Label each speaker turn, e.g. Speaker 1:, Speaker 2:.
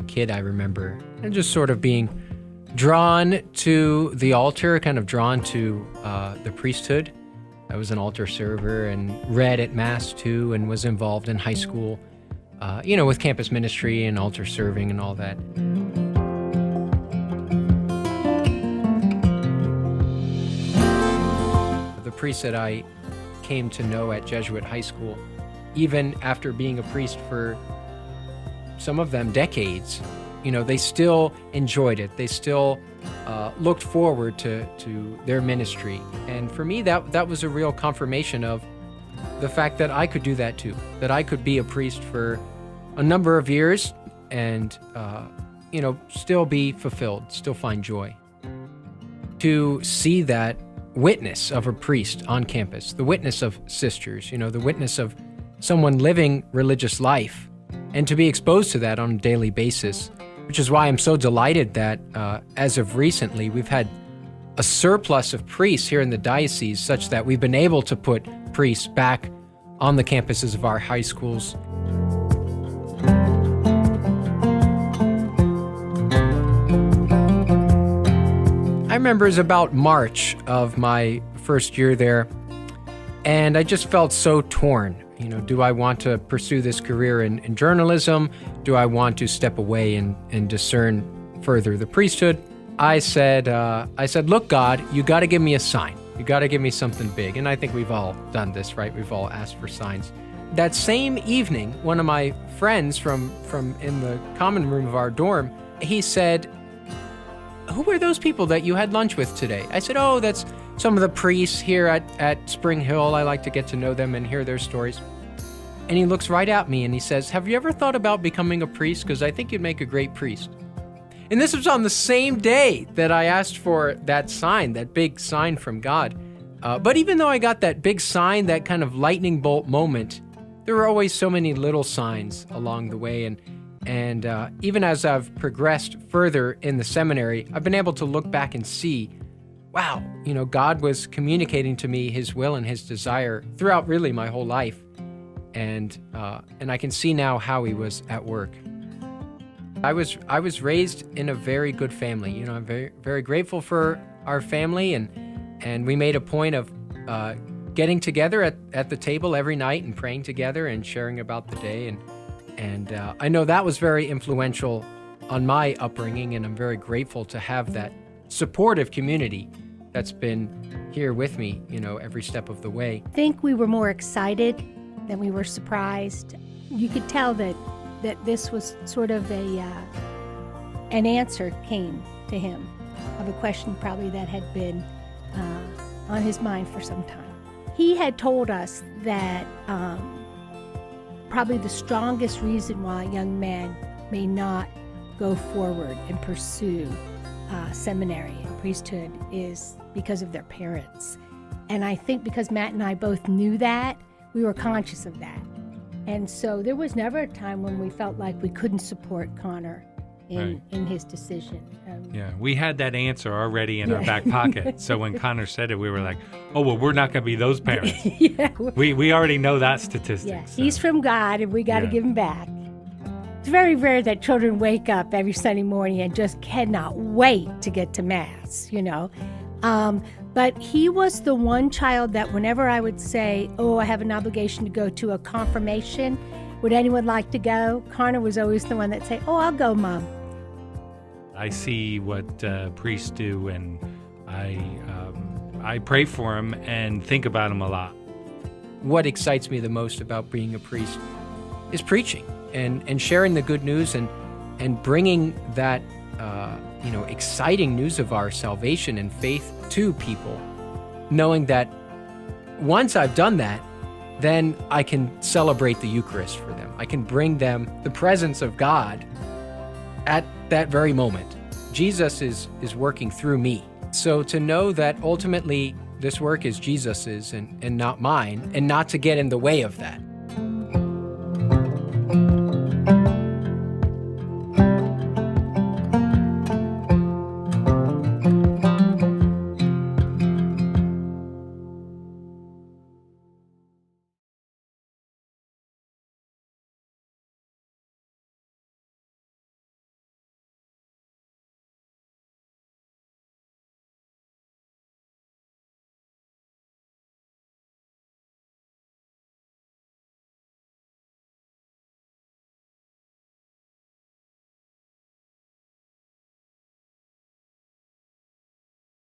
Speaker 1: a kid, I remember, and just sort of being drawn to the altar, kind of drawn to the priesthood. I was an altar server and read at Mass too, and was involved in high school, with campus ministry and altar serving and all that. The priests that I came to know at Jesuit high school, even after being a priest for some of them decades, they still enjoyed it. They still looked forward to their ministry. And for me, that was a real confirmation of the fact that I could do that too, that I could be a priest for a number of years and, still be fulfilled, still find joy. To see that witness of a priest on campus, the witness of sisters, the witness of someone living religious life, and to be exposed to that on a daily basis, which is why I'm so delighted that as of recently, we've had a surplus of priests here in the diocese such that we've been able to put priests back on the campuses of our high schools. I remember it was about March of my first year there, and I just felt so torn. Do I want to pursue this career in journalism? Do I want to step away and discern further the priesthood? I said, look, God, you got to give me a sign. You got to give me something big. And I think we've all done this, right? We've all asked for signs. That same evening, one of my friends from in the common room of our dorm, he said, who were those people that you had lunch with today? I said, oh, that's some of the priests here at Spring Hill. I like to get to know them and hear their stories. And he looks right at me and he says, have you ever thought about becoming a priest? Because I think you'd make a great priest. And this was on the same day that I asked for that sign, that big sign from God. But even though I got that big sign, that kind of lightning bolt moment, there were always so many little signs along the way. And even as I've progressed further in the seminary, I've been able to look back and see, wow, God was communicating to me his will and his desire throughout really my whole life. And I can see now how he was at work. I was raised in a very good family. I'm very, very grateful for our family, and we made a point of getting together at the table every night and praying together and sharing about the day. And I know that was very influential on my upbringing, and I'm very grateful to have that supportive community that's been here with me, every step of the way.
Speaker 2: I think we were more excited than we were surprised. You could tell that this was sort of an answer came to him of a question probably that had been on his mind for some time. He had told us that probably the strongest reason why young men may not go forward and pursue seminary and priesthood is because of their parents. And I think because Matt and I both knew that, we were conscious of that. And so there was never a time when we felt like we couldn't support Connor in his decision.
Speaker 3: Yeah, we had that answer already in our back pocket. So when Connor said it, we were like, oh, well, we're not going to be those parents. We already know that statistic.
Speaker 2: Yeah,
Speaker 3: so. He's
Speaker 2: from God, and we got to give him back. It's very rare that children wake up every Sunday morning and just cannot wait to get to Mass, But he was the one child that whenever I would say, oh, I have an obligation to go to a confirmation, would anyone like to go? Connor was always the one that say, oh, I'll go, Mom.
Speaker 3: I see what priests do, and I pray for him and think about him a lot.
Speaker 1: What excites me the most about being a priest is preaching and sharing the good news and bringing that exciting news of our salvation and faith to people, knowing that once I've done that, then I can celebrate the Eucharist for them. I can bring them the presence of God at that very moment. Jesus is working through me. So to know that ultimately this work is Jesus's and not mine, and not to get in the way of that.